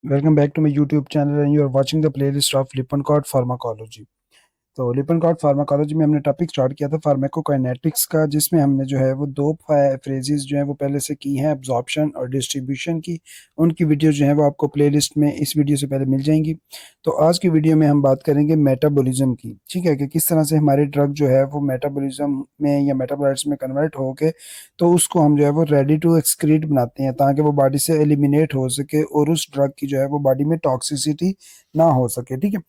Welcome back to my YouTube channel and you are watching the playlist of Lippincott Pharmacology। तो लिपनकॉट pharmacology में हमने topic start किया था pharmacokinetics का, जिसमें हमने जो है वो दो फ्रेजेस जो है वो पहले से की हैं, एब्जॉर्प्शन और डिस्ट्रीब्यूशन की। उनकी वीडियो जो है वो आपको प्लेलिस्ट में इस वीडियो से पहले मिल जाएंगी। तो आज की वीडियो में हम बात करेंगे मेटाबॉलिज्म की, ठीक है, कि किस तरह से हमारी ड्रग जो है वो मेटाबॉलिज्म में या मेटाबॉलाइट्स में कन्वर्ट होके तो उसको हम जो है वो रेडी टू एक्सक्रीट बनाते हैं ताकि वो बॉडी से एलिमिनेट हो सके और उस ड्रग की जो है वो बॉडी में टॉक्सिसिटी ना हो सके, ठीक है।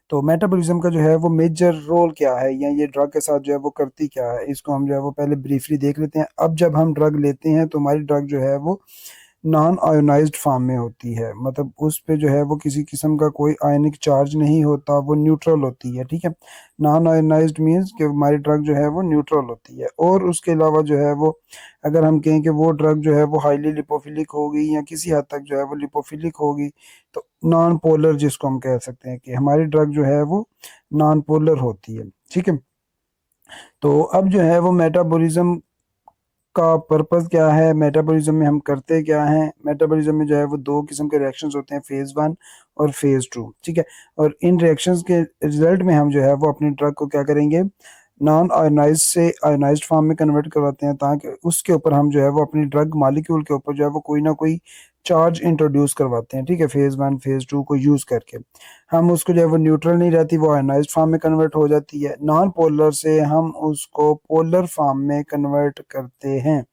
तो मेटाबॉलिज्म का जो है वो मेजर रोल क्या है या ये ड्रग के साथ जो है वो करती क्या है, इसको हम जो है वो पहले ब्रीफली देख लेते हैं। अब जब हम ड्रग लेते हैं तो हमारी ड्रग जो है वो नॉन आयोनाइज्ड फॉर्म में होती है, मतलब उस पे जो है वो किसी किस्म का कोई आयनिक चार्ज नहीं होता, वो न्यूट्रल होती है, ठीक है। नॉन आयोनाइज्ड मीन्स कि हमारी ड्रग जो है वो न्यूट्रल होती है। और उसके अलावा जो है वो अगर हम कहें कि वो ड्रग जो है वो हाईली लिपोफिलिक होगी या किसी हद तक जो है वो लिपोफिलिक होगी, तो नॉन पोलर जिसको हम कह सकते हैं कि हमारी ड्रग जो है वो नॉन पोलर होती है, ठीक है। तो अब जो है वो मेटाबॉलिज्म का पर्पस क्या है, मेटाबॉलिज्म में हम करते क्या हैं। मेटाबॉलिज्म में जो है वो दो किस्म के रिएक्शंस होते हैं, फेज वन और फेज टू, ठीक है। और इन रिएक्शंस के रिजल्ट में हम जो है वो अपनी ड्रग को क्या करेंगे, नॉन आयोनाइज से आयोनाइज्ड फॉर्म में कन्वर्ट करवाते हैं ताकि उसके ऊपर हम जो है वो अपनी ड्रग मॉलिक्यूल के ऊपर जो है वो कोई ना कोई चार्ज इंट्रोड्यूस करवाते हैं, ठीक है, फेज वन फेज टू को यूज करके। हम उसको जो है वो न्यूट्रल नहीं रहती, वो आयोनाइज्ड फॉर्म में कन्वर्ट हो जाती है। नॉन पोलर से हम उसको पोलर फॉर्म में कन्वर्ट करते हैं।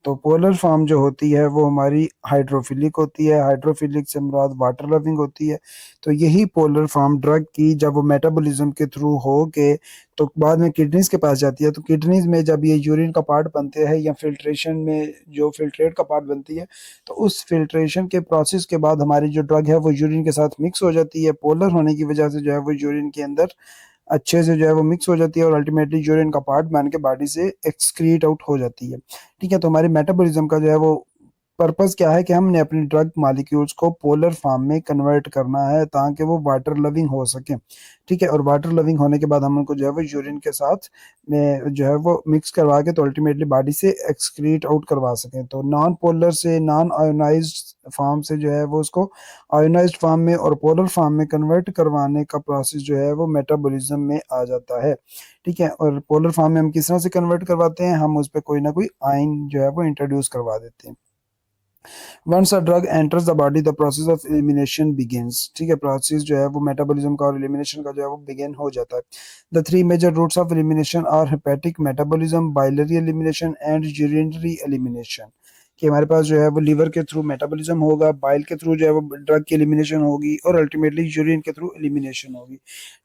तो पोलर फॉर्म जो होती है वो हमारी हाइड्रोफिलिक होती है, हाइड्रोफिलिक से मुराद वाटर लविंग होती है। तो यही पोलर फॉर्म ड्रग की जब वो मेटाबॉलिज्म के थ्रू हो के तो बाद में किडनीज के पास जाती है, तो किडनीज में जब ये यूरिन का पार्ट बनते हैं या फिल्ट्रेशन में जो फिल्ट्रेट का पार्ट बनती है, तो उस फिल्ट्रेशन के प्रोसेस के बाद हमारी जो ड्रग है वो यूरिन के साथ मिक्स हो जाती है। पोलर होने की वजह से जो है वो यूरिन के अंदर अच्छे से जो है वो मिक्स हो जाती है और अल्टीमेटली यूरिन का पार्ट बन के बॉडी से एक्सक्रीट आउट हो जाती है, ठीक है। तो हमारी मेटाबॉलिज्म का जो है वो पर्पस क्या है कि हमने अपनी ड्रग मॉलिक्यूल्स को पोलर फॉर्म में कन्वर्ट करना है ताकि वो वाटर लविंग हो सके, ठीक है। और वाटर लविंग होने के बाद हम उनको जो है वो यूरिन के साथ में जो है वो मिक्स करवा के तो अल्टीमेटली बॉडी से एक्सक्रीट आउट करवा सकें। तो नॉन पोलर से नॉन आयोनाइज्ड फॉर्म से जो है वो उसको आयोनाइज्ड फॉर्म में और पोलर फॉर्म में कन्वर्ट करवाने का प्रोसेस जो है वो मेटाबॉलिज्म में आ जाता है, ठीक है। और पोलर फॉर्म में हम किस तरह से कन्वर्ट करवाते हैं, हम उस पर कोई ना कोई आयन जो है वो इंट्रोड्यूस करवा देते हैं। Once a drug enters the body the process of elimination begins, ठीक है। प्रोसेस जो है वो मेटाबॉलिज्म का और एलिमिनेशन का जो है वो बिगिन हो जाता है। The three major routes of elimination are hepatic metabolism, biliary elimination and urinary elimination. कि हमारे पास जो है वो लीवर के थ्रू मेटाबॉलिज्म होगा, बाइल के थ्रू जो है वो ड्रग की एलिमिनेशन होगी और अल्टीमेटली यूरिन के थ्रू एलिमिनेशन होगी।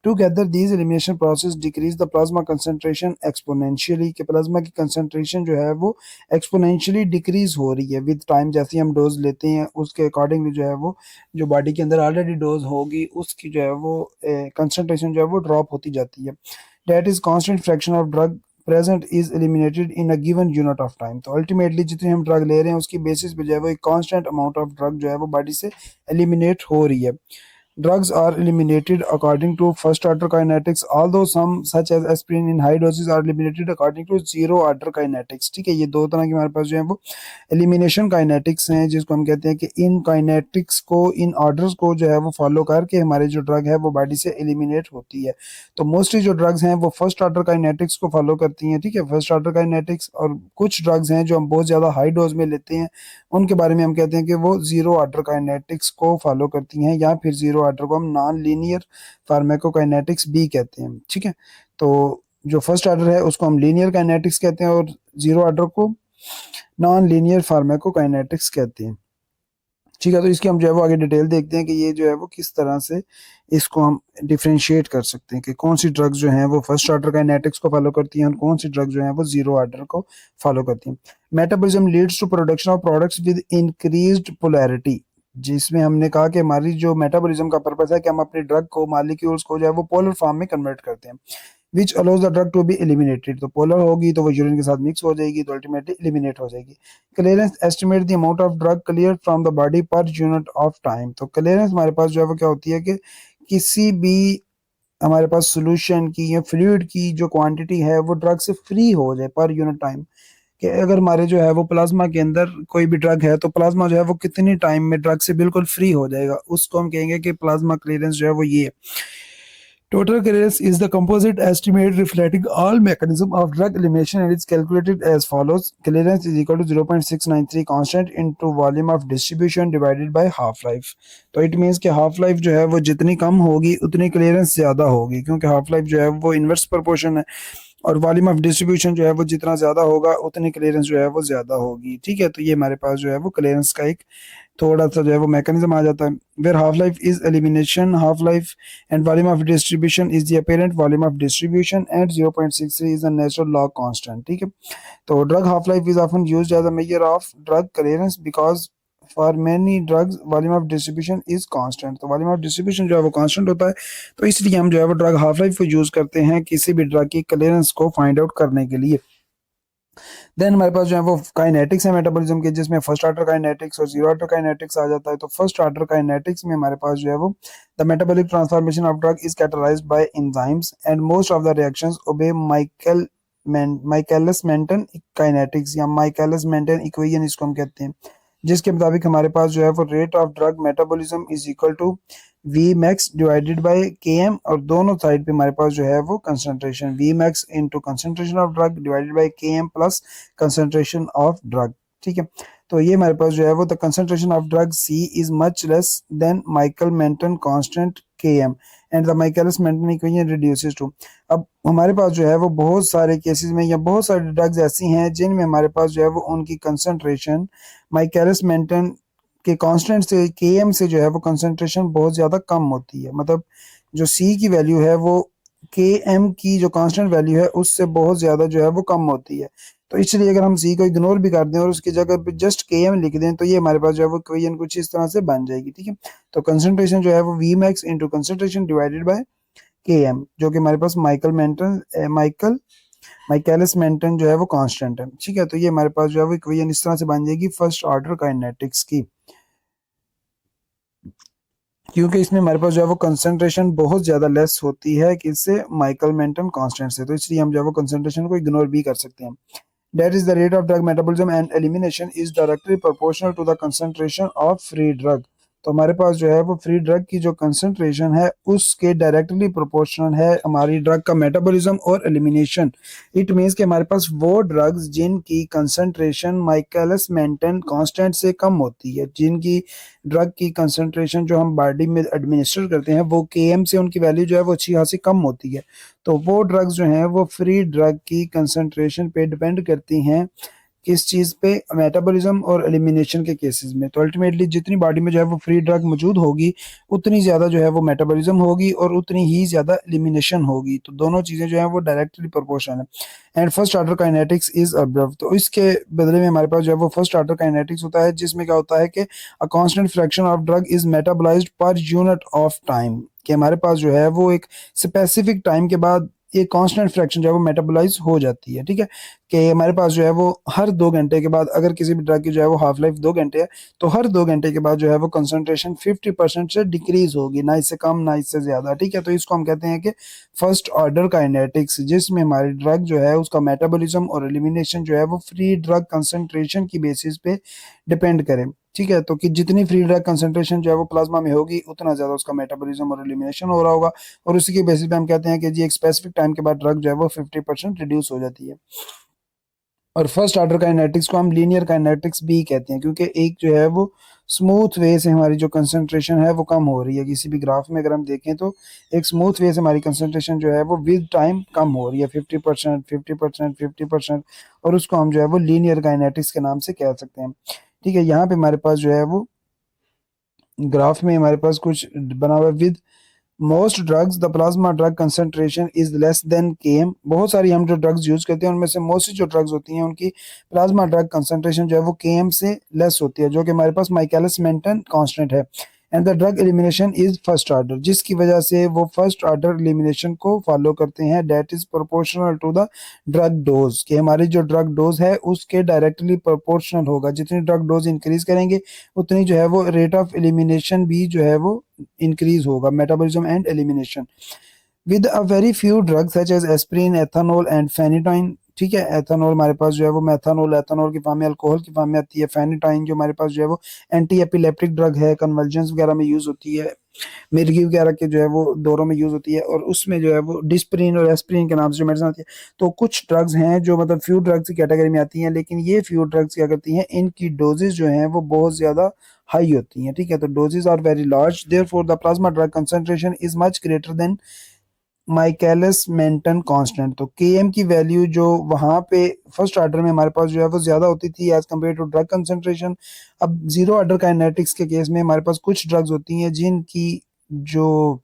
Together these elimination process decrease the plasma concentration exponentially, कि प्लाज्मा की कंसंट्रेशन जो है वो एक्सपोनेंशियली डिक्रीज हो रही है विद टाइम। जैसे ही हम डोज लेते हैं उसके अकॉर्डिंगली जो है वो जो बॉडी के अंदर ऑलरेडी डोज होगी उसकी जो है वो कंसंट्रेशन जो है वो ड्रॉप होती जाती है। That is constant fraction of drug present is eliminated in a given unit of time. तो अल्टीमेटली जितनी हम ड्रग ले रहे हैं उसकी बेसिस पे जो है वो एक कांस्टेंट अमाउंट ऑफ ड्रग जो है वो बॉडी से एलिमिनेट हो रही है। Drugs are eliminated according to first order kinetics, although some such as aspirin in high doses are eliminated according to zero order kinetics, ठीक है। ये दो तरह की हमारे पास जो है वो एलिमिनेशन काइनेटिक्स हैं, जिसको हम कहते हैं कि इन काइनेटिक्स को इन ऑर्डर्स को जो है वो फॉलो करके हमारी जो ड्रग है वो बॉडी से एलिमिनेट होती है। तो मोस्टली जो ड्रग्स हैं वो फर्स्ट ऑर्डर काइनेटिक्स को फॉलो करती हैं, ठीक है, फर्स्ट ऑर्डर काइनेटिक्स। और कुछ ड्रग्स हैं जो हम बहुत ज़्यादा हाई डोज में लेते हैं उनके बारे में हम कहते हैं कि वो जीरो ऑर्डर काइनेटिक्स को फॉलो करती हैं, या फिर जीरो ऑर्डर को हम नॉन लीनियर फार्माकोकाइनेटिक्स भी कहते हैं, ठीक है। तो जो फर्स्ट ऑर्डर है उसको हम लीनियर काइनेटिक्स कहते हैं और जीरो ऑर्डर को नॉन लीनियर फार्माकोकाइनेटिक्स कहते हैं, ठीक है। तो इसकी हम जो है वो आगे डिटेल देखते हैं कि ये जो है वो किस तरह से इसको हम डिफ्रेंशिएट कर सकते हैं कि कौन सी ड्रग्स जो हैं वो फर्स्ट ऑर्डर काइनेटिक्स को फॉलो करती हैं और कौन सी ड्रग्स जो हैं वो जीरो ऑर्डर को फॉलो करती हैं। Metabolism leads to production of products with increased polarity, जिसमें हमने कहा कि हमारी जो मेटाबॉलिज्म का पर्पस है कि हम अपनी ड्रग को मॉलिक्यूल्स को जो है वो पोलर फॉर्म में कन्वर्ट करते हैं, which allows the drug to be eliminated. तो पोलर होगी तो वो यूरिन के साथ मिक्स हो जाएगी तो अल्टीमेटली एलिमिनेट हो जाएगी। Clearance estimate the amount of drug clear from the body per unit of time. तो क्लियरेंस हमारे पास जो है वो क्या होती है कि किसी भी हमारे पास सोल्यूशन की या फ्लूइड की जो क्वांटिटी है वो ड्रग से फ्री हो जाए पर यूनिट टाइम, कि अगर हमारे जो है वो प्लाज्मा के अंदर कोई भी ड्रग है तो प्लाज्मा जो है वो कितनी टाइम में ड्रग से बिल्कुल फ्री हो जाएगा, उसको हम कहेंगे कि प्लाज्मा क्लियरेंस जो है वो ये है। Total clearance is the composite estimate reflecting all mechanism of drug elimination and is calculated as follows. Clearance is equal to 0.693 constant into volume of distribution divided by half life. तो it means कि half life जो है वो जितनी कम होगी उतनी clearance ज़्यादा होगी, क्योंकि half life जो है वो inverse proportion है और वॉल्यूम ऑफ डिस्ट्रीब्यूशन जो है वो जितना ज़्यादा होगा उतनी क्लियरेंस जो है वो ज़्यादा होगी। ठीक है, तो ये हमारे पास जो है वो क्लियरेंस का एक थोड़ा सा जो है वो मैकेनिज्म आ जाता है। Where half life is elimination half life and volume of distribution is the apparent volume of distribution and 0.63 is a natural log constant. ठीक है, तो drug half life is often used as a measure of drug clearance because for many drugs volume of distribution is constant. तो volume of distribution जो है वो constant होता है, तो इसलिए हम जो है वो ड्रग हाफ लाइफ को यूज करते हैं किसी भी ड्रग की क्लियरेंस को फाइंड आउट करने के लिए। देन हमारे पास जो है वो काइनेटिक्स है मेटाबॉलिज्म के, जिसमें फर्स्ट ऑर्डर काइनेटिक्स और जीरो ऑर्डर काइनेटिक्स आ जाता है। तो फर्स्ट ऑर्डर काइनेटिक्स में हमारे पास जो है वो the metabolic transformation of drug is catalysed by enzymes and most of the reactions obey Michaelis Menten kinetics या माइकलिस मेंटन इक्वेशन इसको हम कहते हैं, जिसके मुताबिक हमारे पास जो है वो rate of drug metabolism is equal to V max divided by K M, और दोनों साइड पे हमारे पास जो है वो concentration V max into concentration of drug divided by K M plus concentration of drug. ठीक है, तो ये हमारे पास जो है वो the concentration of drug C is much less than Michael Menten constant K M and the Michaelis Menten equation reduces to. अब हमारे पास जो है वो बहुत सारे केसेस में या बहुत सारी ड्रग्स ऐसी हैं जिनमें हमारे पास जो है वो उनकी कंसंट्रेशन माइकलिस मेंटन के कांस्टेंट से के एम से जो है वो कंसंट्रेशन बहुत ज़्यादा कम होती है। मतलब जो सी की वैल्यू है वो के एम की जो कांस्टेंट वैल्यू है उससे बहुत ज़्यादा जो है वो कम होती है। तो इसलिए अगर हम सी को इग्नोर भी कर दें और उसकी जगह पे जस्ट के एम लिख दें तो ये हमारे पास जो है वो इक्वेशन कुछ इस तरह से बन जाएगी। ठीक है, तो कंसंट्रेशन जो है वो V max into concentration divided by K M, जो कि हमारे पास माइकलिस मेंटन जो है वो कांस्टेंट है। ठीक है, तो ये हमारे पास जो है वो इक्वेशन इस तरह से बन जाएगी फर्स्ट ऑर्डर काइनेटिक्स की, क्योंकि इसमें हमारे पास जो है वो कंसंट्रेशन बहुत ज़्यादा लेस होती है किससे, माइकल मेंटन कांस्टेंट से। तो इसलिए हम जो है वो कंसंट्रेशन को इग्नोर भी कर सकते हैं। That is the rate of drug metabolism and elimination is directly proportional to the concentration of free drug. तो हमारे पास जो है वो फ्री ड्रग की जो कंसंट्रेशन है उसके डायरेक्टली प्रोपोर्शनल है हमारी ड्रग का मेटाबॉलिज्म और एलिमिनेशन। इट मीन्स कि हमारे पास वो ड्रग्स जिनकी कंसंट्रेशन माइकलिस मेंटन कांस्टेंट से कम होती है, जिनकी ड्रग की कंसंट्रेशन जो हम बॉडी में एडमिनिस्टर करते हैं वो केएम से उनकी वैल्यू जो है वो अच्छी खासी कम होती है, तो वो ड्रग्स जो हैं वो फ्री ड्रग की कंसंट्रेशन पे डिपेंड करती हैं किस चीज़ पे, मेटाबॉलिज्म और एलिमिनेशन के केसेस में। तो अल्टीमेटली जितनी बॉडी में जो है वो फ्री ड्रग मौजूद होगी उतनी ज़्यादा जो है वो मेटाबॉलिज्म होगी और उतनी ही ज़्यादा एलिमिनेशन होगी। तो दोनों चीज़ें जो है वो डायरेक्टली प्रोपोर्शनल है and first order kinetics is observe. तो इसके बदले में हमारे पास जो है वो फर्स्ट ऑर्डर काइनेटिक्स होता है, जिसमें क्या होता है कि a constant fraction of drug is metabolised per unit of time, कि हमारे पास जो है वो एक स्पेसिफिक टाइम के बाद ये कांस्टेंट फ्रैक्शन जो है वो मेटाबोलाइज हो जाती है। ठीक है, कि हमारे पास जो है वो हर 2 घंटे के बाद, अगर किसी भी ड्रग की जो है वो हाफ लाइफ 2 घंटे है, तो हर 2 घंटे के बाद जो है वो कंसंट्रेशन 50% से डिक्रीज होगी, ना इससे कम ना इससे ज्यादा। ठीक है, तो इसको हम कहते हैं कि फर्स्ट ऑर्डर काइनेटिक्स, जिसमें हमारी ड्रग जो है उसका मेटाबॉलिज्म और एलिमिनेशन जो है वो फ्री ड्रग कंसंट्रेशन की बेसिस पे डिपेंड करे। ठीक है, तो कि जितनी फ्री ड्रग कंसंट्रेशन जो है वो प्लाज्मा में होगी उतना ज्यादा उसका मेटाबॉलिज्म और एलिमिनेशन हो रहा होगा, और उसी के बेसिस पे हम कहते हैं कि जी एक स्पेसिफिक टाइम के बाद ड्रग जो है वो 50% रिड्यूस हो जाती है। और फर्स्ट ऑर्डर काइनेटिक्स को हम लीनियर काइनेटिक्स भी कहते हैं, क्योंकि एक जो है वो स्मूथ वे से हमारी जो कंसंट्रेशन है वो कम हो रही है। किसी भी ग्राफ में अगर हम देखें तो एक स्मूथ वे से हमारी कंसंट्रेशन जो है वो विद टाइम कम हो रही है, 50% 50% 50%, और उसको हम जो है वो लीनियर काइनेटिक्स के नाम से कह सकते हैं। ठीक है, यहाँ पे हमारे पास जो है वो ग्राफ में हमारे पास कुछ बना हुआ है, with most drugs the plasma drug concentration is less than KM. बहुत सारी हम जो ड्रग्स यूज करते हैं उनमें से मोस्टली जो ड्रग्स होती हैं उनकी प्लाज्मा ड्रग कंसंट्रेशन जो है वो केएम से लेस होती है, जो कि हमारे पास माइकलिस मेंटन कांस्टेंट है। And the drug elimination is first order, जिसकी वजह से वो फर्स्ट ऑर्डर एलिमिनेशन को फॉलो करते हैं, that is proportional to the drug dose, कि हमारी जो ड्रग डोज है उसके डायरेक्टली प्रोपोर्शनल होगा। जितनी ड्रग डोज इंक्रीज करेंगे उतनी जो है वो रेट ऑफ एलिमिनेशन भी जो है वो इंक्रीज होगा, metabolism and elimination. With a very few drugs such as aspirin, ethanol, and phenytoin, ठीक है। एथेनॉल हमारे पास जो है वो मेथानॉल, एथेनॉल की फॉर्म में अल्कोहल की फॉर्म में आती है। फेनिटाइन जो हमारे पास जो है वो एंटी एपिलेप्टिक ड्रग है, कन्वर्जेंस वगैरह में यूज होती है, मिर्गी वगैरह के जो है वो दौरों में यूज होती है। और उसमें जो है वो डिस्प्रिन और एस्प्रिन के नाम से जो मेडिसिन आती है। तो कुछ ड्रग्स हैं जो मतलब फ्यू ड्रग्स की कैटेगरी में आती हैं, लेकिन ये फ्यू ड्रग्स क्या करती हैं, इनकी डोजेज जो हैं वो बहुत ज्यादा हाई होती हैं। ठीक है, तो doses are very large, therefore the plasma drug concentration is much greater than Michaelis Menten constant. तो केएम की वैल्यू जो वहां पे फर्स्ट ऑर्डर में हमारे पास जो है वो ज्यादा होती थी as compare to drug concentration. अब जीरो ऑर्डर काइनेटिक्स के केस में हमारे पास कुछ ड्रग्स होती हैं जिनकी जो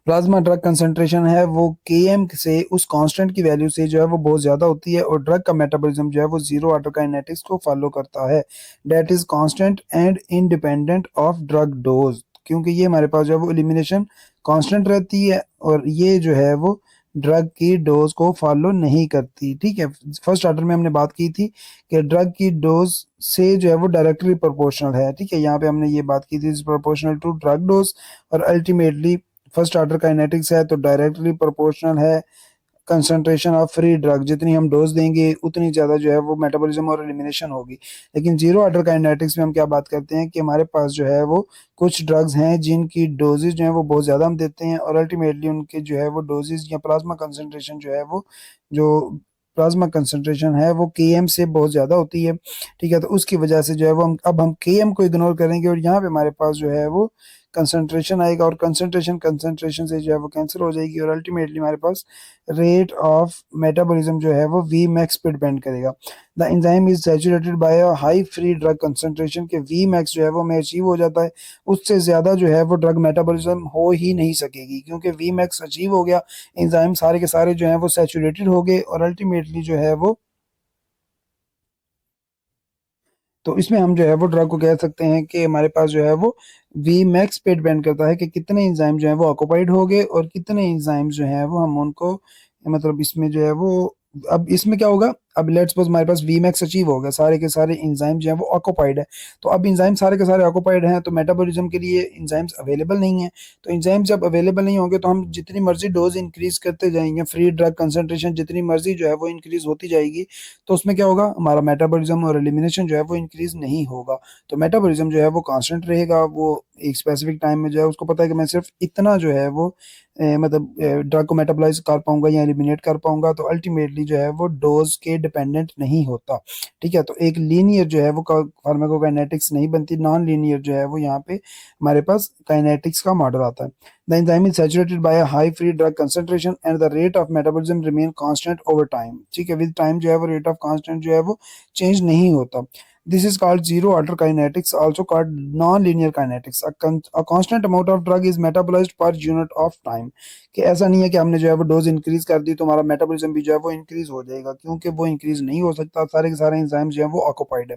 प्लाज्मा ड्रग कंसंट्रेशन है वो केएम से उस कांस्टेंट की वैल्यू से जो है वो बहुत ज्यादा होती है, और ड्रग का मेटाबॉलिज्म जो है वो जीरो ऑर्डर काइनेटिक्स को फॉलो करता है, that is constant and independent of drug dose. क्योंकि ये हमारे पास जो है वो एलिमिनेशन कांस्टेंट रहती है, और ये जो है वो ड्रग की डोज को फॉलो नहीं करती। ठीक है, फर्स्ट ऑर्डर में हमने बात की थी कि ड्रग की डोज से जो है वो डायरेक्टली प्रोपोर्शनल है। ठीक है, यहाँ पे हमने ये बात की थी प्रोपोर्शनल टू ड्रग डोज, और अल्टीमेटली फर्स्ट ऑर्डर काइनेटिक्स है तो डायरेक्टली प्रोपोर्शनल है कंसंट्रेशन ऑफ फ्री ड्रग। जितनी हम डोज देंगे उतनी ज्यादा जो है वो मेटाबॉलिज्म और एलिमिनेशन होगी। लेकिन जीरो ऑर्डर काइनेटिक्स में हम क्या बात करते हैं कि हमारे पास जो है वो कुछ ड्रग्स हैं जिनकी डोजेज जो है वो बहुत ज्यादा हम देते हैं, और अल्टीमेटली उनके जो है वो डोजेज या प्लाज्मा कंसंट्रेशन जो है वो जो प्लाज्मा कंसंट्रेशन है वो केएम से बहुत ज्यादा होती है। ठीक है, तो उसकी वजह से जो है वो हम केएम को इग्नोर करेंगे, और यहाँ पे हमारे पास जो है वो कंसंट्रेशन आएगा, और कंसंट्रेशन से जो है वो कैंसिल हो जाएगी, और अल्टीमेटली हमारे पास रेट ऑफ मेटाबॉलिज्म जो है वो वी मैक्स पे डिपेंड करेगा। The enzyme is saturated by a high free drug concentration के वी मैक्स जो है वो में अचीव हो जाता है, उससे ज्यादा जो है वो ड्रग मेटाबॉलिज्म हो ही नहीं सकेगी, क्योंकि वी मैक्स अचीव हो गया, एंजाइम सारे के सारे जो है वो सैचुरेटेड हो गए, और अल्टीमेटली जो है वो तो इसमें हम जो है वो ड्रग को कह सकते हैं कि हमारे पास जो है वो वी मैक्स पे डिपेंड करता है कि कितने एंजाइम जो है वो ऑक्युपाइड हो गए, और कितने एंजाइम जो है वो हम उनको मतलब इसमें जो है वो अब इसमें क्या होगा, अब लेट्स सपोज हमारे पास वी मैक्स अचीव हो गया, सारे के सारे एंजाइम जो है वो ऑक्युपाइड है। तो अब एंजाइम सारे के सारे ऑक्युपाइड हैं तो मेटाबॉलिज्म के लिए एंजाइम्स अवेलेबल नहीं है। तो एंजाइम जब अवेलेबल नहीं होंगे तो हम जितनी मर्जी डोज इंक्रीज करते जाएंगे, फ्री ड्रग कंसंट्रेशन जितनी मर्जी जो है वो इंक्रीज होती जाएगी, तो उसमें क्या होगा, हमारा मेटाबॉलिज्म और एलिमिनेशन जो है वो इंक्रीज नहीं होगा। तो मेटाबॉलिज्म जो है वो कांस्टेंट रहेगा, वो एक स्पेसिफिक टाइम में जो है उसको पता है कि मैं सिर्फ इतना जो है वो मतलब ड्रग को मेटाबॉलाइज कर पाऊंगा या एलिमिनेट कर पाऊंगा, तो अल्टीमेटली जो है वो डोज के डिपेंडेंट नहीं होता। ठीक है, तो एक लीनियर जो है वो फार्माकोकाइनेटिक्स नहीं बनती, नॉन लीनियर जो है वो यहाँ पे हमारे पास काइनेटिक्स का मॉडल आता है। The enzyme is saturated by a high free drug concentration and the rate of metabolism remain constant over time. ठीक है, विद टाइम जो है वो रेट ऑफ कांस्टेंट जो है वो चेंज नहीं होता। This is called zero order kinetics, also called non-linear kinetics. A constant amount of drug is metabolized per unit of time. कि ऐसा नहीं है कि हमने जो है वो डोज इंक्रीज कर दी तो हमारा मेटाबॉलिज्म भी जो है वो इंक्रीज हो जाएगा, क्योंकि वो इंक्रीज नहीं हो सकता, सारे के सारे एंजाइम जो है वो ऑक्युपाइड है।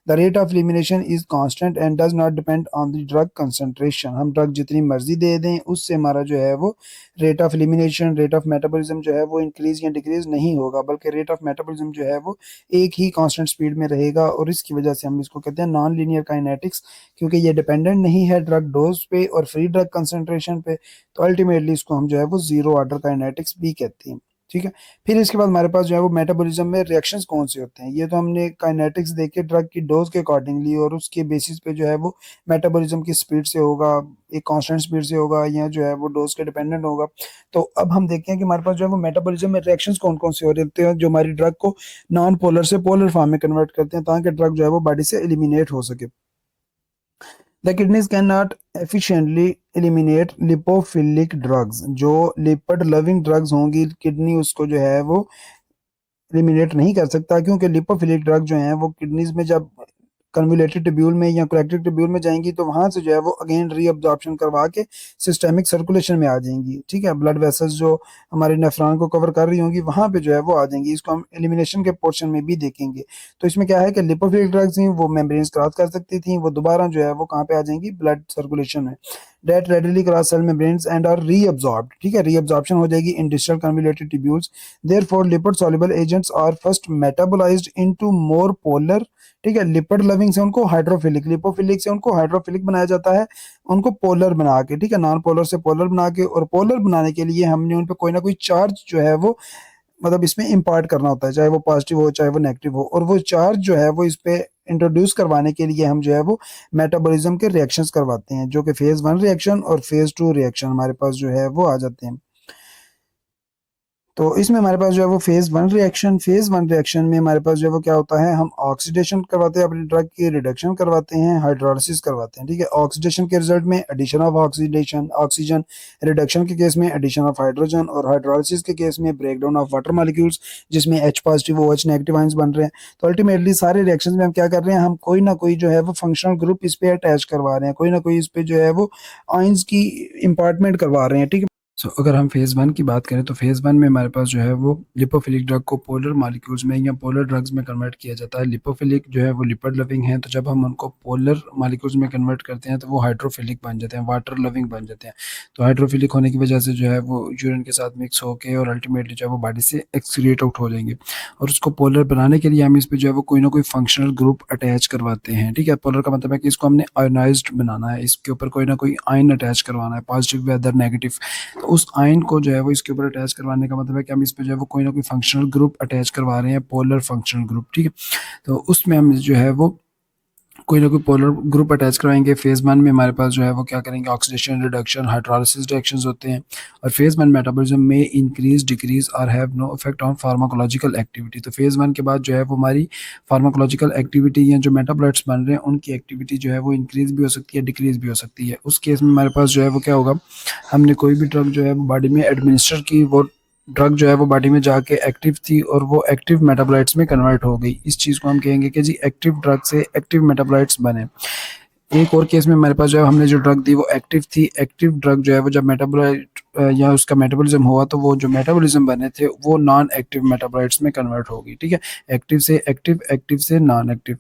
The rate of elimination is constant and does not depend on the drug concentration. हम ड्रग जितनी मर्जी दे दें उससे हमारा जो है वो rate of elimination, rate of metabolism जो है वो इंक्रीज या डिक्रीज नहीं होगा, बल्कि रेट ऑफ मेटाबॉलिज्म जो है वो एक ही कांस्टेंट स्पीड में रहेगा, और इसकी वजह से हम इसको कहते हैं नॉन लीनियर काइनेटिक्स, क्योंकि ये डिपेंडेंट नहीं है ड्रग डोज पे और फ्री ड्रग कंसंट्रेशन पे। तो अल्टीमेटली इसको हम जो है वो जीरो ऑर्डर काइनेटिक्स भी कहते हैं। ठीक है, फिर इसके बाद हमारे पास जो है वो मेटाबॉलिज्म में रिएक्शंस कौन से होते हैं, ये तो हमने काइनेटिक्स देखे ड्रग की डोज के अकॉर्डिंगली, और उसके बेसिस पे जो है वो मेटाबॉलिज्म की स्पीड से होगा, एक कांस्टेंट स्पीड से होगा, या जो है वो डोज के डिपेंडेंट होगा। तो अब हम देखते हैं कि हमारे पास जो है वो मेटाबॉलिज्म में रिएक्शंस कौन कौन से हो रहे हैं जो हमारी ड्रग को नॉन पोलर से पोलर फॉर्म में कन्वर्ट करते हैं, ताकि ड्रग जो है वो बॉडी से एलिमिनेट हो सके। The kidneys can not efficiently eliminate lipophilic drugs. जो लिपिड लविंग ड्रग्स होंगी, किडनी उसको जो है वो एलिमिनेट नहीं कर सकता, क्योंकि लिपोफिलिक ड्रग जो है वो किडनीज में जब कन्वुलेटेड ट्यूब्यूल में या कोलेक्टिव ट्यूब्यूल में जाएंगी तो वहां से जो है वो अगेन रीअब्जॉर्प्शन करवा के सिस्टेमिक सर्कुलेशन में आ जाएंगी। ठीक है, ब्लड वेसल्स जो हमारे नेफ्रॉन को कवर कर रही होंगी वहां पे जो है वो आ जाएंगी। इसको हम एलिमिनेशन के पोर्शन में भी देखेंगे। तो इसमें क्या है कि लिपोफिलिक ड्रग्स थी वो मेम्ब्रेन्स क्रॉस कर सकती थी, वो दोबारा जो है वो कहाँ पे आ जाएंगी, ब्लड सर्कुलेशन में, that readily cross cell membranes and are reabsorbed। ठीक है, reabsorption हो जाएगी in distal convoluted tubules। therefore lipid soluble agents are first metabolized into more polar। ठीक है, लिपिड लविंग से उनको हाइड्रोफिलिक, लिपोफिलिक से उनको हाइड्रोफिलिक बनाया जाता है, उनको पोलर बना के। ठीक है, नॉन पोलर से पोलर बना के, और पोलर बनाने के लिए हमने उन पे कोई ना कोई चार्ज जो है वो मतलब इसमें इम्पार्ट करना होता है, चाहे वो पॉजिटिव हो चाहे वो नेगेटिव हो, और वो चार्ज जो है वो इस पे इंट्रोड्यूस करवाने के लिए हम जो है वो मेटाबॉलिज्म के रिएक्शंस करवाते हैं, जो कि फेज 1 रिएक्शन और फेज 2 रिएक्शन हमारे पास जो है वो आ जाते हैं। तो इसमें हमारे पास जो है वो फेज 1 रिएक्शन में हमारे पास जो है वो क्या होता है, हम ऑक्सीडेशन करवाते हैं अपने ड्रग की, रिडक्शन करवाते हैं, हाइड्रोलिसिस करवाते हैं। ठीक है, ऑक्सीडेशन के रिजल्ट में addition of oxidation oxygen, reduction के केस में एडिशन ऑफ हाइड्रोजन, और हाइड्रोलिसिस के केस में ब्रेकडाउन ऑफ वाटर मॉलिक्यूल्स, जिसमें H positive OH negative ions बन रहे हैं। तो अल्टीमेटली सारे रिएक्शंस में हम क्या कर रहे हैं, हम कोई ना कोई जो है वो फंक्शनल ग्रुप इस पे अटैच करवा रहे हैं, कोई ना कोई इस पे जो है वो आयंस की इम्पार्टमेंट करवा रहे हैं। ठीक है, अगर हम फेज़ 1 की बात करें तो फेज़ 1 में हमारे पास जो है वो लिपोफिलिक ड्रग को पोलर मॉलिक्यूल्स में या पोलर ड्रग्स में कन्वर्ट किया जाता है। लिपोफिलिक जो है वो लिपिड लविंग है, तो जब हम उनको पोलर मॉलिक्यूल्स में कन्वर्ट करते हैं तो वो हाइड्रोफिलिक बन जाते हैं, वाटर लविंग बन जाते हैं। तो हाइड्रोफिलिक होने की वजह से जो है वो यूरिन के साथ मिक्स होकर और अल्टीमेटली जो है वो बॉडी से एक्सक्रीट आउट हो जाएंगे, और उसको पोलर बनाने के लिए हम इस पे जो है वो कोई ना कोई फंक्शनल ग्रुप अटैच करवाते हैं। ठीक है, पोलर का मतलब है कि इसको हमने आयोनाइज्ड बनाना है, इसके ऊपर कोई ना कोई आयन अटैच करवाना है, पॉजिटिव या अदर नेगेटिव। तो उस आयन को जो है वो इसके ऊपर अटैच करवाने का मतलब है कि हम इस पे जो है वो कोई ना कोई फंक्शनल ग्रुप अटैच करवा रहे हैं, पोलर फंक्शनल ग्रुप। ठीक है, तो उसमें हम जो है वो कोई ना कोई पोलर ग्रुप अटैच करवाएंगे। फेज 1 में हमारे पास जो है वो क्या करेंगे, ऑक्सीडेशन, रिडक्शन, हाइड्रोलिसिस रिएक्शंस होते हैं। और फेज 1 मेटाबॉलिज्म में इंक्रीज, डिक्रीज और have no effect on pharmacological activity. तो फेज 1 के बाद जो है वो हमारी फार्माकोलॉजिकल एक्टिविटी या जो मेटाबॉलाइट्स बन रहे हैं उनकी एक्टिविटी जो है वो इंक्रीज भी हो सकती है, डिक्रीज भी हो सकती है। उस केस में हमारे पास जो है वो क्या होगा, हमने कोई भी ड्रग जो है वो बॉडी में एडमिनिस्टर की, वो ड्रग जो है वो बॉडी में जाके एक्टिव थी और वो एक्टिव मेटाबोलाइट्स में कन्वर्ट हो गई। इस चीज़ को हम कहेंगे कि जी एक्टिव ड्रग से एक्टिव मेटाबोलाइट्स बने। एक और केस में हमारे पास जो है हमने जो ड्रग दी वो एक्टिव थी, एक्टिव ड्रग जो है वो जब मेटाबोलाइट या उसका मेटाबॉलिज्म हुआ तो वो जो मेटाबॉलिज्म बने थे वो नॉन एक्टिव मेटाबोलाइट्स में कन्वर्ट होगी। ठीक है, एक्टिव से एक्टिव, एक्टिव से नॉन एक्टिव।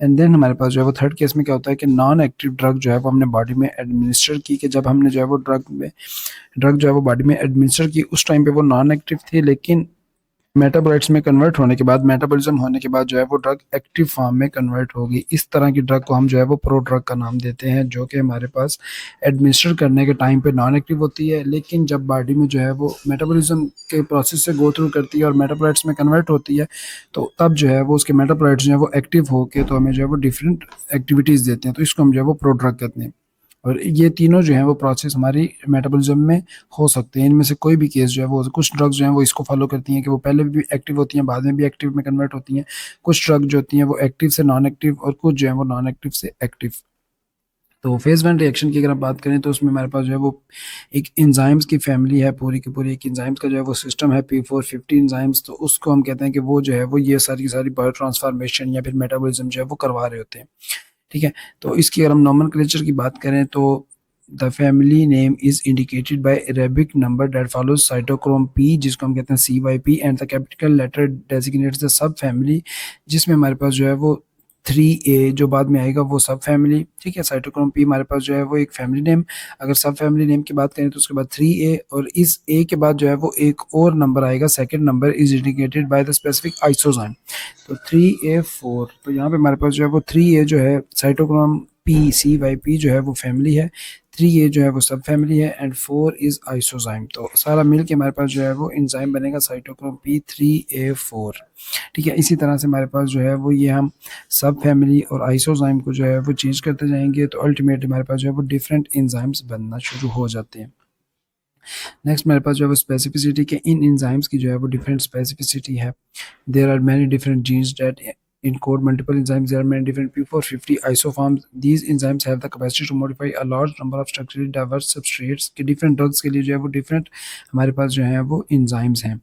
एंड देन हमारे पास जो है वो थर्ड केस में क्या होता है कि नॉन एक्टिव ड्रग जो है वो हमने बॉडी में एडमिनिस्टर की, कि जब हमने जो है वो ड्रग जो है वो बॉडी में एडमिनिस्टर की उस टाइम पे वो नॉन एक्टिव थी, लेकिन मेटाबोलाइट्स में कन्वर्ट होने के बाद, मेटाबॉलिज्म होने के बाद जो है वो ड्रग एक्टिव फॉर्म में कन्वर्ट होगी। इस तरह की ड्रग को हम जो है वो प्रो ड्रग का नाम देते हैं, जो कि हमारे पास एडमिनिस्टर करने के टाइम पे नॉन एक्टिव होती है, लेकिन जब बॉडी में जो है वो मेटाबॉलिज्म के प्रोसेस से गो थ्रू करती है और मेटाबोलाइट्स में कन्वर्ट होती है, तो तब जो है वो उसके मेटाबोलाइट्स जो है वो एक्टिव होके तो हमें जो है वो डिफरेंट एक्टिविटीज़ देते हैं, तो इसको हम जो है वो प्रो ड्रग कहते हैं। और ये तीनों जो है वो प्रोसेस हमारी मेटाबॉलिज्म में हो सकते हैं। इनमें से कोई भी केस जो है वो, कुछ ड्रग्स जो हैं वो इसको फॉलो करती हैं कि वो पहले भी एक्टिव होती हैं, बाद में भी एक्टिव में कन्वर्ट होती हैं। कुछ ड्रग जो होती हैं वो एक्टिव से नॉन एक्टिव, और कुछ जो है वो नॉन एक्टिव से एक्टिव। तो फेज 1 रिएक्शन की अगर आप बात करें तो उसमें हमारे पास जो है वो एक एंजाइम्स की फैमिली है, पूरी की पूरी एक एंजाइम्स का जो है वो सिस्टम है, P450 एंजाइम्स। तो उसको हम कहते हैं कि वो जो है वो ये सारी की सारी बायो ट्रांसफॉर्मेशन या फिर मेटाबॉलिज्म जो है वो करवा रहे होते हैं। ठीक है, तो इसकी अगर हम नॉमेनक्लेचर की बात करें तो the family name is indicated by Arabic number that follows cytochrome P, जिसको हम कहते हैं CYP, and the capital letter designates the subfamily, जिसमें हमारे पास जो है वो 3A जो बाद में आएगा वो सब फैमिली। ठीक है, साइटोक्रोम P हमारे पास जो है वो एक फैमिली नेम। अगर सब फैमिली नेम की बात करें तो उसके बाद 3A, और इस A के बाद जो है वो एक और नंबर आएगा, second number is indicated by the specific isozyme. तो 3A4, तो यहाँ पे हमारे पास जो है वो 3A जो है साइटोक्रोम CYP जो है वो फैमिली है, 3A जो है वो सब फैमिली है, एंड 4 इज आइसोजाइम। तो सारा मिल के हमारे पास जो है वो एंजाइम बनेगा साइटोक्रोम P3A4। ठीक है, इसी तरह से हमारे पास जो है वो ये हम सब फैमिली और आइसोजाइम को जो है वो चेंज करते जाएंगे, तो अल्टीमेटली हमारे पास जो है वो डिफरेंट एंजाइम्स बनना शुरू हो जाते हैं। नेक्स्ट मेरे पास जो है वो स्पेसिफिसिटी के, इन एंजाइम्स की जो है वो डिफरेंट स्पेसिफिसिटी है। There are many different genes that encode multiple enzymes. There are many different P450 isoforms. These enzymes have the capacity to modify a large number of structurally diverse substrates. के different drugs के लिए जो है वो different हमारे पास जो है वो enzymes हैं।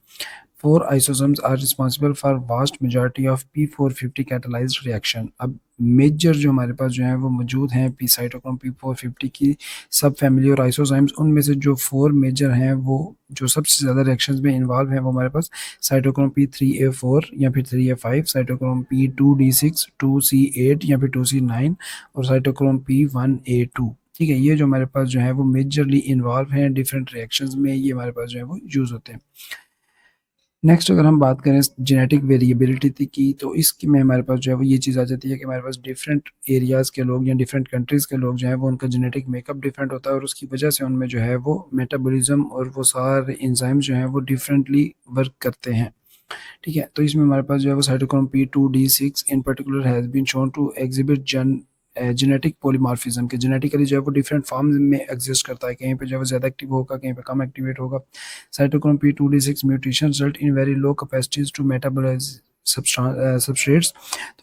4 isosomes are responsible for vast majority of P450 catalyzed reaction. अब मेजर जो हमारे पास जो है वो मौजूद हैं पी साइटोक्रोम P450 की सब फैमिली और आइसोजाइम्स, उनमें से जो 4 मेजर हैं वो जो सबसे ज़्यादा रिएक्शंस में इन्वॉल्व हैं वो हमारे पास साइटोक्रोम P3A4 या फिर 3A5, साइटोक्रोम P2D6, 2C8 या फिर 2C9, और साइटोक्रोम P1A2। ठीक है, ये जो हमारे पास जो है वो मेजरली इन्वॉल्व हैं डिफरेंट रिएक्शंस में, ये हमारे पास जो है वो यूज़ होते हैं। नेक्स्ट अगर हम बात करें जेनेटिक वेरिएबिलिटी की, तो इसकी में हमारे पास जो है वो ये चीज़ आ जाती है कि हमारे पास डिफरेंट एरियाज़ के लोग या डिफरेंट कंट्रीज़ के लोग जो है वो उनका जेनेटिक मेकअप डिफरेंट होता है, और उसकी वजह से उनमें जो है वो मेटाबॉलिज्म और वो सारे एंजाइम जो हैं वो डिफरेंटली वर्क करते हैं। ठीक है। तो इसमें हमारे पास जो है वो cytochrome P2D6 in particular has been shown to exhibit genetic polymorphism के जेनेटिकली जो है वो डिफरेंट फॉर्म में एग्जिस्ट करता है, कहीं पे जो है वो ज़्यादा एक्टिव होगा, कहीं पे कम एक्टिवेट होगा। Cytochrome P2D6 mutation result in very low capacities to metabolize substrates.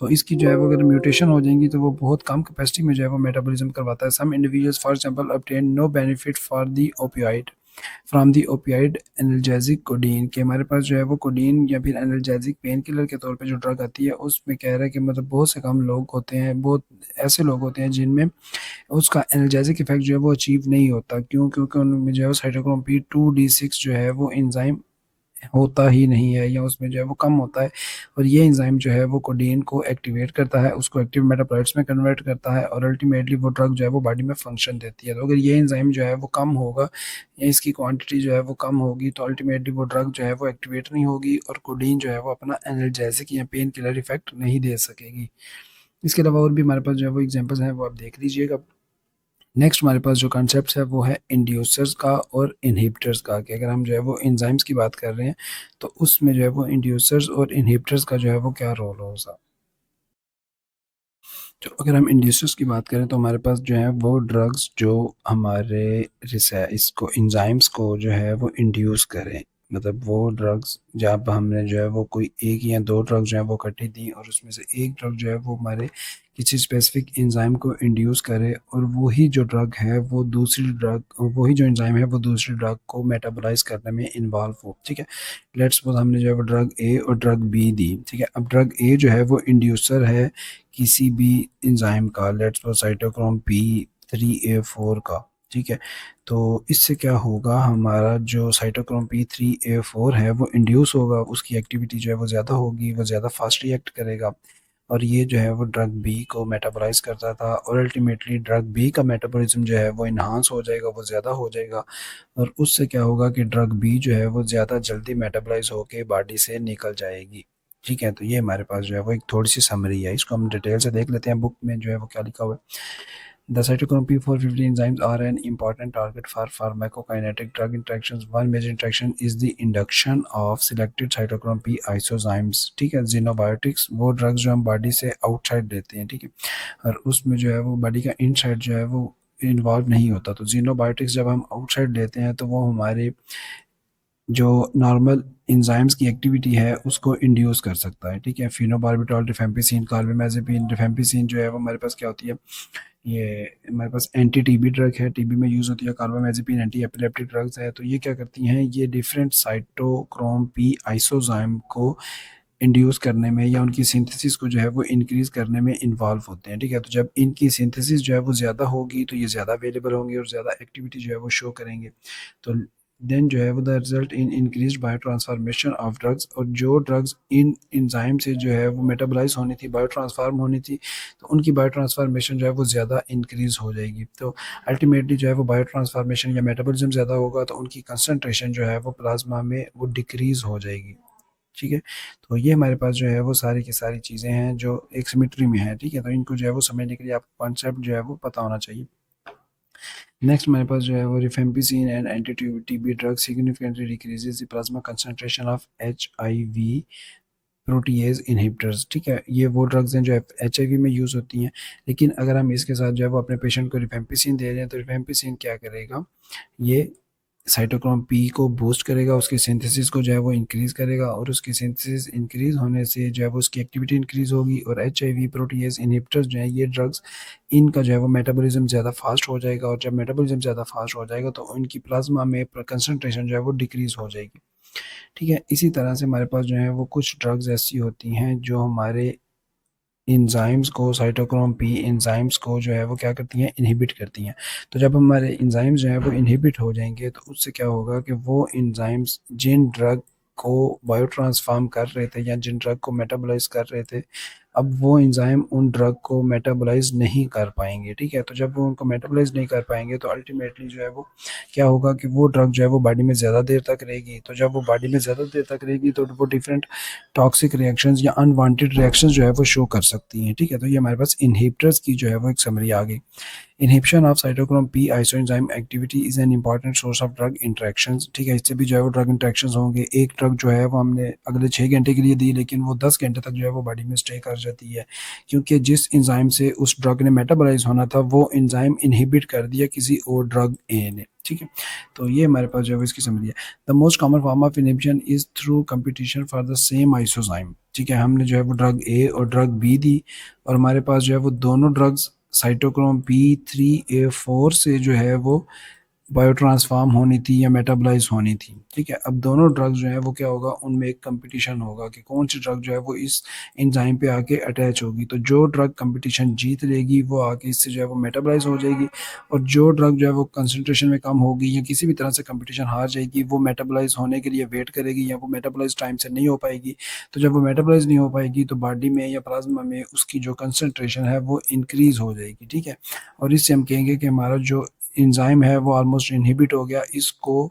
तो इसकी जो है वो अगर म्यूटेशन हो जाएंगी तो वो बहुत कम कैपेसिटी में जो है वो मेटाबॉलिज्म करवाता है। Some individuals for example obtain no benefit for the opioid from the opioid analgesic codeine के हमारे पास जो है वो कोडीन या फिर एनाल्जेसिक पेन किलर के तौर पे जो ड्रग आती है उसमें कह रहा है कि मतलब बहुत से कम लोग होते हैं, बहुत ऐसे लोग होते हैं जिनमें उसका एनाल्जेसिक इफेक्ट जो है वो अचीव नहीं होता। क्यों? क्योंकि उनमें जो है वो साइटोक्रोम P2D6 जो है वो एंजाइम होता ही नहीं है या उसमें जो है वो कम होता है, और ये एंजाइम जो है वो कोडीन को एक्टिवेट करता है, उसको एक्टिव मेटाबॉलाइट्स में कन्वर्ट करता है और अल्टीमेटली वो ड्रग जो है वो बॉडी में फंक्शन देती है। तो अगर ये एंजाइम जो है वो कम होगा या इसकी क्वांटिटी जो है वो कम होगी तो अल्टीमेटली वो ड्रग जो है वो एक्टिवेट नहीं होगी और कोडीन जो है वो अपना एनर्जेसिक या पेन किलर इफेक्ट नहीं दे सकेगी। इसके अलावा और भी हमारे पास जो है वो एग्जांपल्स हैं, वो आप देख लीजिएगा। नेक्स्ट हमारे पास जो कॉन्सेप्ट है वो है इंड्यूसर्स का और इनहिबिटर्स का, कि अगर हम जो है वो एंजाइम्स की बात कर रहे हैं तो उसमें जो है वो इंड्यूसर्स और इनहिबिटर्स का जो है वो क्या रोल होगा। तो अगर हम इंड्यूसर्स की बात करें तो हमारे पास जो है वो ड्रग्स जो हमारे इसको एंजाइम्स को जो है वो इंड्यूस करें, मतलब वो ड्रग्स जब हमने जो है वो कोई एक या दो ड्रग जो है वो इकट्ठी दी और उसमें से एक ड्रग जो है वो हमारे किसी स्पेसिफिक एंजाइम को इंड्यूस करे और वही जो ड्रग है वो दूसरी ड्रग, वही जो एंजाइम है वो दूसरी ड्रग को मेटाबोलाइज करने में इन्वॉल्व हो। ठीक है। लेट्स सपोज हमने जो है वो ड्रग ए और ड्रग बी दी। ठीक है। अब ड्रग ए जो है वो इंड्यूसर है किसी भी एंजाइम का, लेट्स सपोज साइटोक्रोम P3A4 का। ठीक है। तो इससे क्या होगा, हमारा जो साइटोक्रोम P3A4 है वो इंड्यूस होगा, उसकी एक्टिविटी जो है वो ज़्यादा होगी, वो ज़्यादा फास्ट रिएक्ट करेगा और ये जो है वो ड्रग बी को मेटाबोलाइज करता था और अल्टीमेटली ड्रग बी का मेटाबॉलिज्म जो है वो इन्हांस हो जाएगा, वो ज़्यादा हो जाएगा और उससे क्या होगा कि ड्रग बी जो है वो ज़्यादा जल्दी मेटाबोलाइज होके बॉडी से निकल जाएगी। ठीक है। तो ये हमारे पास जो है वो एक थोड़ी सी समरी है, इसको हम डिटेल से देख लेते हैं बुक में जो है वो क्या लिखा हुआ है। The cytochrome P450 enzymes are an important target for pharmacokinetic drug interactions. One major interaction is the induction of selected cytochrome P isozymes. ठीक है। Xenobiotics वो ड्रग्स जो हम बॉडी से आउटसाइड देते हैं, ठीक है, और उसमें जो है वो बॉडी का इनसाइड जो है वो इन्वॉल्व नहीं होता। तो जीनोबायोटिक्स जब हम आउटसाइड लेते हैं तो वो हमारे जो नॉर्मल एंजाइम्स की एक्टिविटी है उसको इंड्यूस कर सकता है। ठीक है। फिनोबार्बिटॉल, रिफेम्पिसिन, कार्बामेज़ेपिन। रिफेम्पिसिन जो है वो हमारे पास क्या होती है, ये हमारे पास एंटी टीबी ड्रग है, टीबी में यूज़ होती है। कार्बामेज़ेपिन एंटी एपिलेप्टिक ड्रग्स है। तो ये क्या करती हैं, ये डिफरेंट साइटोक्रोम पी आइसोजाइम को इंड्यूस करने में या उनकी सिंथेसिस को जो है वो इंक्रीज़ करने में इन्वॉल्व होते हैं। ठीक है। तो जब इनकी सिंथेसिस जो है वो ज़्यादा होगी तो ये ज़्यादा अवेलेबल होंगे और ज़्यादा एक्टिविटी जो है वो शो करेंगे। तो देन जो है वो the result in increase bio transformation of drugs, और जो ड्रग्स इन एंजाइम से जो है वो मेटाबोलाइज होनी थी, बायो ट्रांसफार्म होनी थी, तो उनकी बायो ट्रांसफॉर्मेशन जो है वो ज़्यादा इंक्रीज हो जाएगी। तो अल्टीमेटली जो है वो बायो ट्रांसफॉर्मेशन या मेटाबॉलिज्म ज़्यादा होगा तो उनकी कंसनट्रेशन जो है वो प्लाज्मा में वो डिक्रीज हो जाएगी। ठीक है। तो ये हमारे पास जो है वो सारी की सारी चीज़ें हैं जो एक सिमेट्री में है। ठीक है। तो इनको जो है वो समझने के लिए आपको कॉन्सेप्ट जो है वो पता होना चाहिए। नेक्स्ट हमारे पास जो है वो rifampicin and anti TB drug significantly decreases the plasma concentration of HIV protease inhibitors. ठीक है। ये वो ड्रग्स हैं जो HIV में यूज़ होती हैं, लेकिन अगर हम इसके साथ जो है वो अपने पेशेंट को रिफेम्पिसिन दे रहे हैं तो रिफेम्पिसिन क्या करेगा, ये साइटोक्रोम पी को बूस्ट करेगा, उसकी सिंथेसिस को जो है वो इंक्रीज़ करेगा और उसकी सिंथेसिस इंक्रीज़ होने से जो है वो उसकी एक्टिविटी इंक्रीज़ होगी और HIV प्रोटीएज इनहिबिटर्स जो है ये ड्रग्स, इनका जो है वो मेटाबॉलिज्म ज़्यादा फास्ट हो जाएगा और जब मेटाबॉलिज्म ज़्यादा फास्ट हो जाएगा तो इनकी प्लाज्मा में कंसनट्रेशन जो है वो डिक्रीज़ हो जाएगी। ठीक है। इसी तरह से हमारे पास जो है वो कुछ ड्रग्स ऐसी होती हैं जो हमारे एंजाइम्स को, साइटोक्रोम पी एंजाइम्स को जो है वो क्या करती हैं, इनहिबिट करती हैं। तो जब हमारे एंजाइम्स जो है वो इनहिबिट हो जाएंगे तो उससे क्या होगा कि वो एंजाइम्स जिन ड्रग को बायो ट्रांसफॉर्म कर रहे थे या जिन ड्रग को मेटाबोलाइज कर रहे थे अब वो एंजाइम उन ड्रग को मेटाबोलाइज नहीं कर पाएंगे, ठीक है। तो जब वो उनको मेटाबोलाइज नहीं कर पाएंगे तो अल्टीमेटली जो है वो क्या होगा कि वो ड्रग जो है वो बॉडी में ज़्यादा देर तक रहेगी। तो जब वो बॉडी में ज़्यादा देर तक रहेगी तो वो डिफरेंट टॉक्सिक रिएक्शंस या अनवांटेड रिएक्शंस जो है वो शो कर सकती हैं, ठीक है। तो ये हमारे पास इनहिबिटर्स की जो है वो एक समरी आ गई। Inhibition of cytochrome P isoenzyme activity is an important source of drug interactions, ठीक है। इससे भी जो है वो ड्रग इंटरेक्शंस होंगे। एक ड्रग जो है वो हमने अगले 6 घंटे के लिए दी, लेकिन वो 10 घंटे तक जो है वो बॉडी में स्टे कर जाती है, क्योंकि जिस एंजाइम से उस ड्रग ने मेटाबोलाइज होना था वो एंजाइम इनहिबिट कर दिया किसी और ड्रग ए ने, ठीक है। तो ये हमारे पास जो है वो इसकी समझ है। The most common form of inhibition is through competition for the same isozyme, ठीक है। हमने जो है वो ड्रग ए और ड्रग बी दी और हमारे पास जो है वो दोनों ड्रग्स साइटोक्रोम P3A4 से जो है वो बायो ट्रांसफॉर्म होनी थी या मेटाबोलाइज होनी थी, ठीक है। अब दोनों ड्रग्स जो है वो क्या होगा, उनमें एक कंपटीशन होगा कि कौन सी ड्रग जो है वो इस एंजाइम पे आके अटैच होगी। तो जो ड्रग कंपटीशन जीत लेगी वो आके इससे जो है वो मेटाबोलाइज हो जाएगी, और जो ड्रग जो है वो कंसंट्रेशन में कम होगी या किसी भी तरह से कंपटीशन हार जाएगी वो मेटाबोलाइज होने के लिए वेट करेगी या वो मेटाबोलाइज टाइम से नहीं हो पाएगी। तो जब वो मेटाबोलाइज नहीं हो पाएगी तो बॉडी में या प्लाज्मा में उसकी जो कंसंट्रेशन है वो इंक्रीज हो जाएगी, ठीक है। और इससे हम कहेंगे कि हमारा जो एंजाइम है वो ऑलमोस्ट इनहिबिट हो गया इसको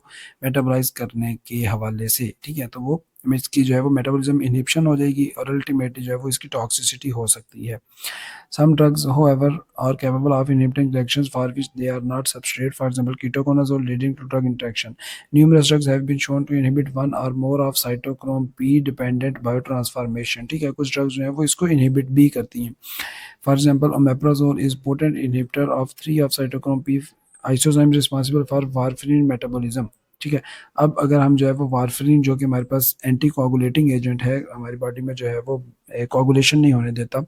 मेटाबोलाइज करने के हवाले से, ठीक है। तो वो इसकी जो है वो मेटाबॉलिज्म इनहिबिशन हो जाएगी और अल्टीमेटली जो है वो इसकी टॉक्सिसिटी हो सकती है। Some drugs, however, are capable of inhibiting reactions for which they are not substrate, for example, ketoconazole leading to drug interaction. Numerous drugs have been shown to inhibit one or more of cytochrome P-dependent biotransformation. ठीक है, कुछ drugs जो है वो इसको inhibit भी करती हैं। For example, omeprazole is potent inhibitor of 3 of cytochrome P isozymes responsible for warfarin metabolism, ठीक है। अब अगर हम जो है वो वारफरिन जो कि हमारे पास एंटी कोगुलेटिंग एजेंट है, हमारी बॉडी में जो है वो कोगुलेशन नहीं होने देता,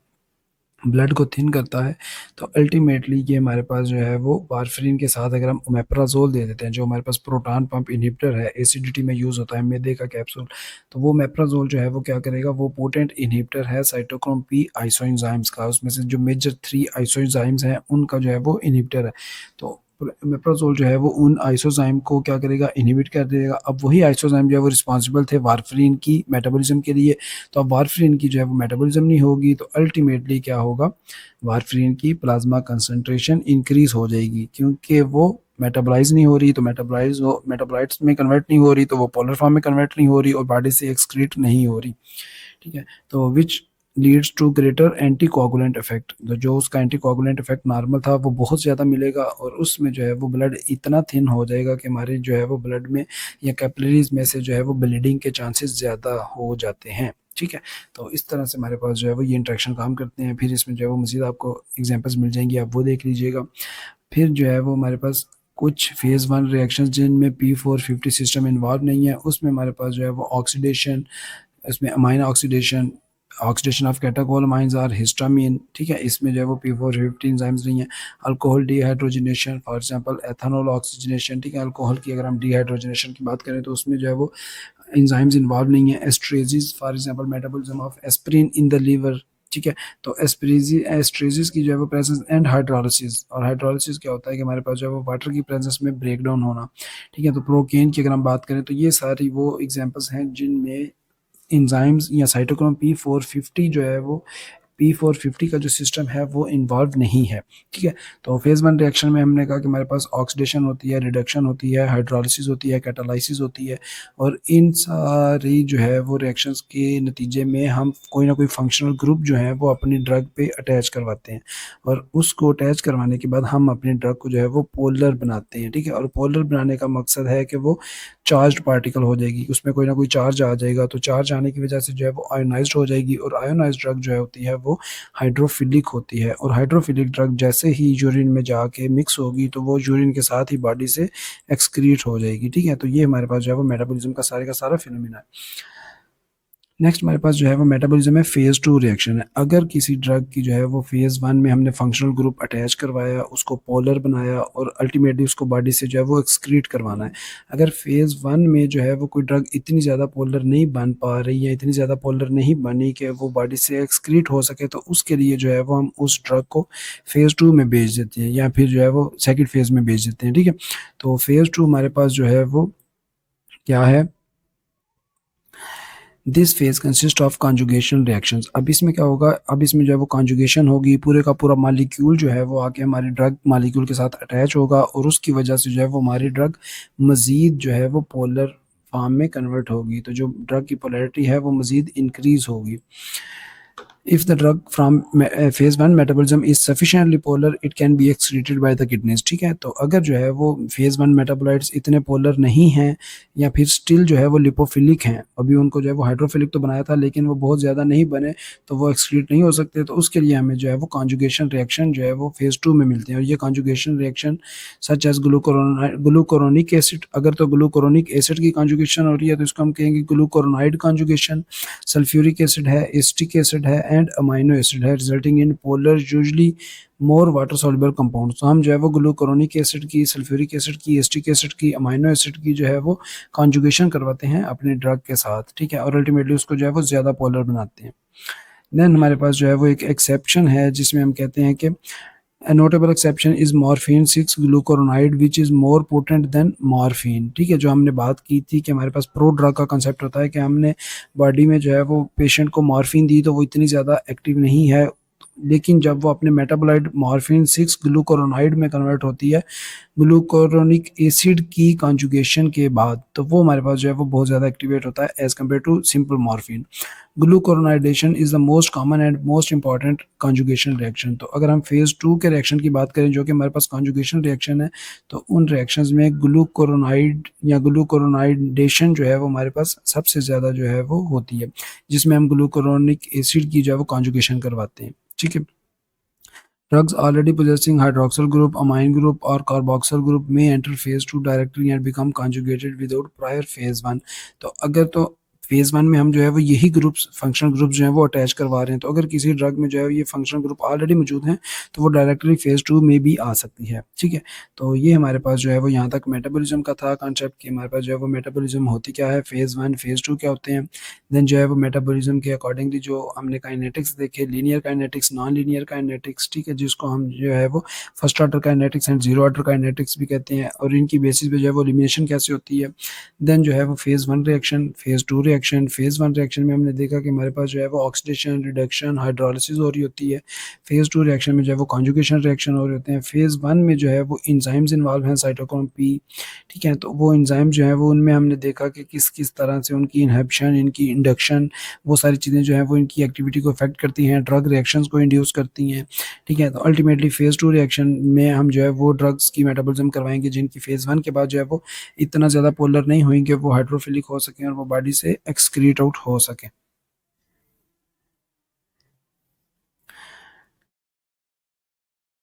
ब्लड को थिन करता है, तो अल्टीमेटली ये हमारे पास जो है वो वारफरिन के साथ अगर हम ओमेप्राजोल दे देते हैं जो हमारे पास प्रोटॉन पंप इनहिबिटर है, एसिडिटी में यूज़ होता है मैदे का कैप्सूल, तो वो ओमेप्राजोल जो है वो क्या करेगा, वो पोटेंट इनहिबिटर है साइटोक्रोम पी आइसोएंजाइम्स का, उसमें से जो मेजर 3 आइसोएंजाइम्स हैं उनका जो है वो इनहिबिटर है। तो ओमेप्राजोल जो है वो उन आइसोजाइम को क्या करेगा, इनहिबिट कर देगा। अब वही आइसोजाइम जो है वो रिस्पॉन्सिबल थे वारफरिन की मेटाबॉलिज्म के लिए, तो अब वारफरिन की जो है वो मेटाबॉलिज्म नहीं होगी तो अल्टीमेटली क्या होगा, वारफरिन की प्लाज्मा कंसंट्रेशन इंक्रीज हो जाएगी, क्योंकि वो मेटाबोलाइज नहीं हो रही, तो मेटाबोलाइट्स में कन्वर्ट नहीं हो रही, तो वो पोलर फॉर्म में कन्वर्ट नहीं हो रही और बॉडी से एक्सक्रीट नहीं हो रही, ठीक है। तो which leads to greater anticoagulant effect, तो जो उसका एंटी कोगुलेंट इफेक्ट नॉर्मल था वो बहुत ज़्यादा मिलेगा और उसमें जो है वो ब्लड इतना थिन हो जाएगा कि हमारे जो है वो ब्लड में या कैपिलरीज में से जो है वो ब्लीडिंग के चांसेस ज़्यादा हो जाते हैं, ठीक है। तो इस तरह से हमारे पास जो है वो ये इंट्रैक्शन काम करते हैं। फिर इसमें जो है वो मज़ीद आपको एग्जांपल्स मिल जाएंगी, आप वो देख लीजिएगा। फिर जो है वो हमारे पास कुछ फेज़ 1 रिएक्शंस जिनमें P450 सिस्टम इन्वॉल्व नहीं है, उसमें हमारे पास जो है वो ऑक्सीडेशन, इसमें अमाइन ऑक्सीडेशन, ऑक्सीडेशन ऑफ कैटाकोलमाइंस और हिस्टामीन, ठीक है। इसमें जो है वो P450 एंजाइम्स नहीं है। Alcohol dehydrogenation, for example ethanol oxygenation, ठीक है। अल्कोहल की अगर हम डिहाइड्रोजनेशन की बात करें तो उसमें जो है वो एंजाइम्स इन्वॉल्व नहीं है। Esterases, for example metabolism of aspirin in the liver, ठीक है। तो एस्ट्रेजिस की जो है वो प्रेजेंस एंड हाइड्रोलिसिस, और हाइड्रोलिसिस क्या होता है कि हमारे पास जो है वो वाटर की प्रेजेंस में ब्रेक डाउन होना, ठीक है। तो प्रोकेन की अगर हम बात करें तो ये सारी वो एग्जांपल्स हैं जिनमें एंजाइम्स या साइटोक्रोम P450 जो है वो P450 का जो सिस्टम है वो इन्वॉल्व नहीं है, ठीक है। तो फेज़ 1 रिएक्शन में हमने कहा कि हमारे पास ऑक्सीडेशन होती है, रिडक्शन होती है, हाइड्रोलिसिस होती है, कैटालाइसिस होती है, और इन सारी जो है वो रिएक्शंस के नतीजे में हम कोई ना कोई फंक्शनल ग्रुप जो है वो अपनी ड्रग पे अटैच करवाते हैं, और उसको अटैच करवाने के बाद हम अपनी ड्रग को जो है वो पोलर बनाते हैं, ठीक है। और पोलर बनाने का मकसद है कि वो चार्ज पार्टिकल हो जाएगी, उसमें कोई ना कोई चार्ज आ जाएगा, तो चार्ज आने की वजह से जो है वो आयोनाइज्ड हो जाएगी, और आयोनाइज्ड ड्रग जो है होती है वो हाइड्रोफिलिक होती है, और हाइड्रोफिलिक ड्रग जैसे ही यूरिन में जाके मिक्स होगी तो वो यूरिन के साथ ही बॉडी से एक्सक्रीट हो जाएगी, ठीक है। तो ये हमारे पास जो है वो मेटाबॉलिज्म का सारा फिनोमेना है। नेक्स्ट हमारे पास जो है वो मेटाबॉलिज्म में फेज़ 2 रिएक्शन है। अगर किसी ड्रग की जो है वो फेज़ 1 में हमने फंक्शनल ग्रुप अटैच करवाया, उसको पोलर बनाया और अल्टीमेटली उसको बॉडी से जो है वो एक्सक्रीट करवाना है। अगर फेज़ 1 में जो है वो कोई ड्रग इतनी ज़्यादा पोलर नहीं बन पा रही है, इतनी ज़्यादा पोलर नहीं बनी कि वो बॉडी से एक्सक्रीट हो सके, तो उसके लिए जो है वो हम उस ड्रग को फेज़ 2 में भेज देते हैं या फिर जो है वो सेकंड फेज़ में भेज देते हैं, ठीक है। तो फेज़ 2 हमारे पास जो है वो क्या है, this phase consist of conjugation reactions. अब इसमें क्या होगा, अब इसमें जो है वो कॉन्जुगेशन होगी, पूरे का पूरा मॉलिक्यूल जो है वो आके हमारी ड्रग मॉलिक्यूल के साथ अटैच होगा और उसकी वजह से जो है वो हमारी ड्रग मज़ीद जो है वो पोलर फॉर्म में कन्वर्ट होगी। तो जो ड्रग की पोलैरिटी है वो मज़ीद इंक्रीज होगी। If the drug from phase 1 metabolism is sufficiently polar, it can be excreted by the kidneys। ठीक है, तो अगर जो है वो फेज 1 मेटाबोलाइट्स इतने पोलर नहीं हैं या फिर स्टिल जो है वो लिपोफिलिक हैं, अभी उनको जो है वो हाइड्रोफिलिक तो बनाया था लेकिन वो बहुत ज़्यादा नहीं बने तो वो एक्सक्रीट नहीं हो सकते, तो उसके लिए हमें जो है वो कॉन्जुगेशन रिएक्शन जो है वो फेज 2 में मिलते हैं। और ये conjugation reaction such as glucuronic acid, अगर तो ग्लूकोरोनिक एसिड की कॉन्जुगेशन हो रही है तो इसको हम कहेंगे ग्लूकोरोनाइड कॉन्जुगेशन। सल्फ्यूरिक एसिड है, एसिटिक एसिड है एंड अमाइनो एसिड है, resulting in polar usually more water soluble compound. तो हम जो है वो ग्लूकोरोनिक एसिड की, सल्फ्यूरिक एसिड की, एसिटिक एसिड की, अमाइनो एसिड की जो है वो कॉन्जुगेशन करवाते हैं अपने ड्रग के साथ। ठीक है, और अल्टीमेटली उसको जो है वो ज़्यादा पोलर बनाते हैं। देन हमारे पास जो है वो एक एक्सेप्शन है जिसमें हम कहते हैं कि A notable exception is morphine 6 glucuronide which is more potent than morphine। ठीक है, जो हमने बात की थी कि हमारे पास प्रो ड्रग का कंसेप्ट होता है कि हमने बॉडी में जो है वो पेशेंट को मॉर्फिन दी तो वो इतनी ज़्यादा एक्टिव नहीं है, लेकिन जब वो अपने मेटाबोलाइट मॉर्फिन 6 ग्लूकोरोनाइड में कन्वर्ट होती है ग्लूकोरोनिक एसिड की कॉन्जुगेशन के बाद, तो वो हमारे पास जो है वो बहुत ज़्यादा एक्टिवेट होता है as compare to simple morphine. Glucuronidation is the most common and most important conjugation reaction. तो अगर हम फेज़ 2 के रिएक्शन की बात करें जो कि हमारे पास कॉन्जुगेशन रिएक्शन है, तो उन रिएक्शंस में ग्लूकोरोनाइड या ग्लूकोरोनाइडेशन जो है वो हमारे पास सबसे ज़्यादा जो है वो होती है, जिसमें हम ग्लूकोरोनिक एसिड की जो है वो कॉन्जुगेशन करवाते हैं। ठीक है, drugs already possessing hydroxyl group, amine group or carboxyl group may enter phase 2 directly and become conjugated without prior phase 1। तो अगर तो फेज़ 1 में हम जो है वो यही ग्रुप्स फंक्शनल ग्रुप्स जो हैं वो अटैच करवा रहे हैं, तो अगर किसी ड्रग में जो है ये फंक्शनल ग्रुप ऑलरेडी मौजूद हैं तो वो डायरेक्टली फेज़ 2 में भी आ सकती है। ठीक है, तो ये हमारे पास जो है वो यहाँ तक मेटाबॉलिज्म का था कॉन्सेप्ट कि हमारे पास जो है वो मेटाबॉलिज्म होती क्या है, फेज़ 1 फेज़ 2 क्या होते हैं। देन जो है वो मेटाबॉलिज्म के अकॉर्डिंगली जो हमने काइनेटिक्स देखे, linear kinetics, non linear kinetics. ठीक है, जिसको हम जो है वो first order kinetics and zero order kinetics भी कहते हैं, और इनकी बेसिस पे जो है वो एलिमिनेशन कैसे होती है। देन जो है वो phase 1 reaction, phase 2 reaction. Phase 1 reaction में हमने देखा कि हमारे पास जो है वो ऑक्सीडेशन, रिडक्शन, हाइड्रोलिसिस हो रही होती है। फेज़ 2 रिएक्शन में जो है वो कॉन्जुगेशन रिएक्शन हो रहे होते हैं। फेज़ 1 में जो है वो एंजाइम्स इन्वॉल्व हैं, साइटोक्रोम पी। ठीक है, तो वो एंजाइम जो है वो उनमें हमने देखा कि किस किस तरह से उनकी इनहिबिशन, इनकी इंडक्शन, वो सारी चीज़ें जो हैं वो इनकी एक्टिविटी को अफेक्ट करती हैं, ड्रग रिएक्शंस को इंड्यूस करती हैं। ठीक है, तो अल्टीमेटली फेज़ 2 रिएक्शन में हम जो है वो ड्रग्स की मेटाबॉलिज्म करवाएंगे जिनकी फेज़ 1 के बाद जो है वो इतना ज़्यादा पोलर नहीं होंगे, वो हाइड्रोफिलिक हो सकें और वो बॉडी से एक्सक्रीट आउट हो सकें।